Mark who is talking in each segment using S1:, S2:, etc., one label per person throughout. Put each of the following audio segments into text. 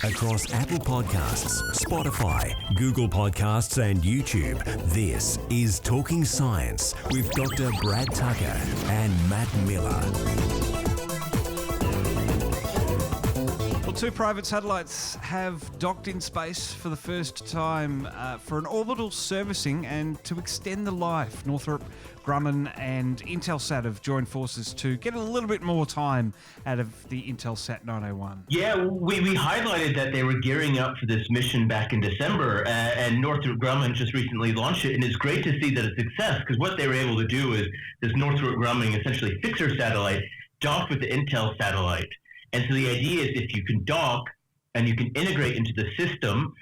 S1: across Apple Podcasts, Spotify, Google Podcasts and YouTube. This is Talking Science with Dr. Brad Tucker and Matt Miller.
S2: Well, two private satellites have docked in space for the first time for an orbital servicing and to extend the life. Northrop Grumman and Intelsat have joined forces to get a little bit more time out of the Intelsat 901.
S3: Yeah, we highlighted that they were gearing up for this mission back in December, and Northrop Grumman just recently launched it, and it's great to see that it's a success, because what they were able to do is this Northrop Grumman essentially fixer satellite docked with the Intel satellite. And so the idea is if you can dock and you can integrate into the system,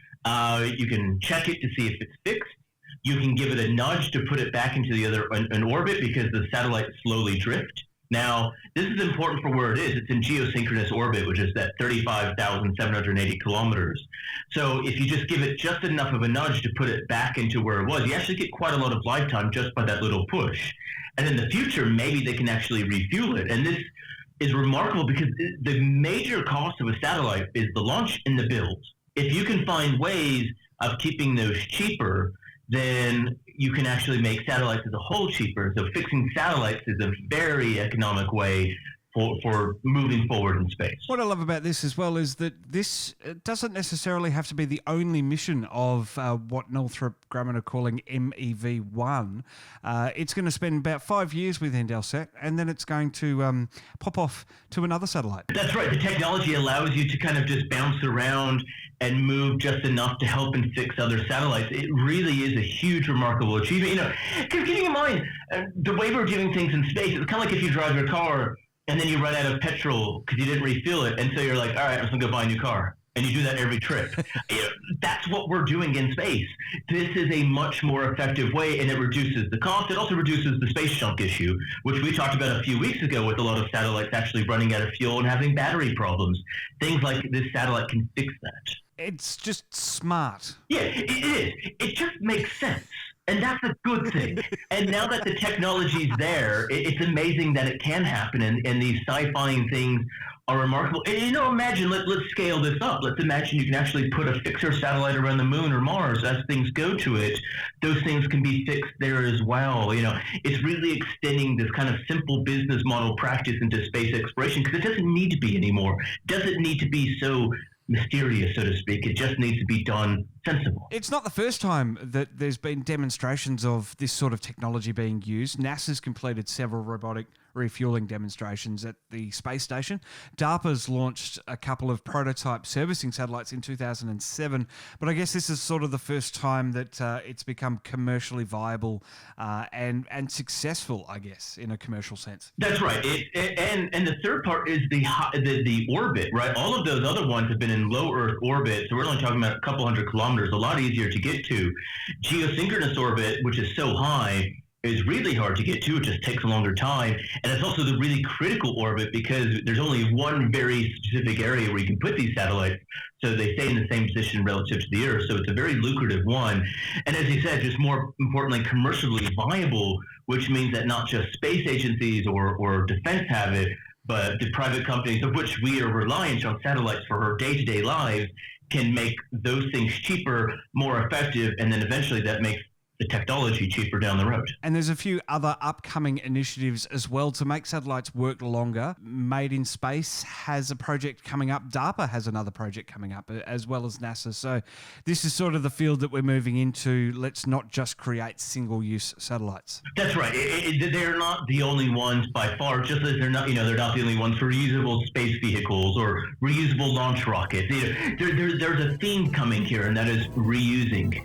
S3: you can check it to see if it's fixed. You can give it a nudge to put it back into the other in orbit because the satellites slowly drift. Now, this is important for where it is. It's in geosynchronous orbit, which is that 35,780 kilometers. So if you just give it just enough of a nudge to put it back into where it was, you actually get quite a lot of lifetime just by that little push. And in the future, maybe they can actually refuel it. And this is remarkable because the major cost of a satellite is the launch and the build. If you can find ways of keeping those cheaper, then you can actually make satellites as a whole cheaper. So fixing satellites is a very economic way for moving forward in space.
S2: What I love about this as well is that this doesn't necessarily have to be the only mission of what Northrop Grumman are calling MEV-1. It's going to spend about 5 years with Intelsat, and then it's going to pop off to another satellite.
S3: That's right. The technology allows you to kind of just bounce around and move just enough to help and fix other satellites. It really is a huge, remarkable achievement. Because keeping in mind, the way we're doing things in space, it's kind of like if you drive your car and then you run out of petrol because you didn't refill it, and so you're like, all right, I'm just going to go buy a new car. And you do that every trip. That's what we're doing in space. This is a much more effective way, and it reduces the cost. It also reduces the space junk issue, which we talked about a few weeks ago with a lot of satellites actually running out of fuel and having battery problems. Things like this satellite can fix that.
S2: It's just smart.
S3: Yeah, it is. It just makes sense. And that's a good thing. And now that the technology's there, it's amazing that it can happen. And these sci-fi things are remarkable. And, imagine, let's scale this up. Let's imagine you can actually put a fixer satellite around the moon or Mars. As things go to it, those things can be fixed there as well. It's really extending this kind of simple business model practice into space exploration because it doesn't need to be anymore. It doesn't need to be so mysterious, so to speak. It just needs to be done sensible.
S2: It's not the first time that there's been demonstrations of this sort of technology being used. NASA's completed several robotic refueling demonstrations at the space station. DARPA's launched a couple of prototype servicing satellites in 2007, but I guess this is sort of the first time that it's become commercially viable and successful, I guess, in a commercial sense.
S3: That's right. And the third part is the orbit, right? All of those other ones have been in low Earth orbit, so we're only talking about a couple hundred kilometers, a lot easier to get to. Geosynchronous orbit, which is so high, is really hard to get to. It just takes a longer time. And it's also the really critical orbit because there's only one very specific area where you can put these satellites. So they stay in the same position relative to the Earth. So it's a very lucrative one. And as you said, just more importantly, commercially viable, which means that not just space agencies or defense have it, but the private companies of which we are reliant on satellites for our day-to-day lives can make those things cheaper, more effective, and then eventually that makes the technology cheaper down the road.
S2: And there's a few other upcoming initiatives as well to make satellites work longer. Made in Space has a project coming up. DARPA has another project coming up, as well as NASA. So this is sort of the field that we're moving into. Let's not just create single-use satellites.
S3: That's right. They're not the only ones by far, just as they're not the only ones for reusable space vehicles or reusable launch rockets. There's a theme coming here, and that is reusing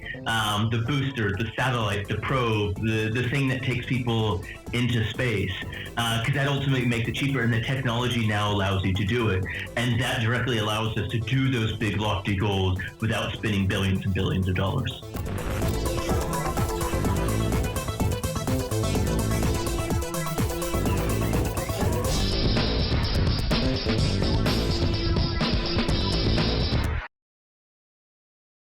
S3: the boosters, the satellite, the probe, the thing that takes people into space, because that ultimately makes it cheaper, and the technology now allows you to do it, and that directly allows us to do those big lofty goals without spending billions and billions of dollars.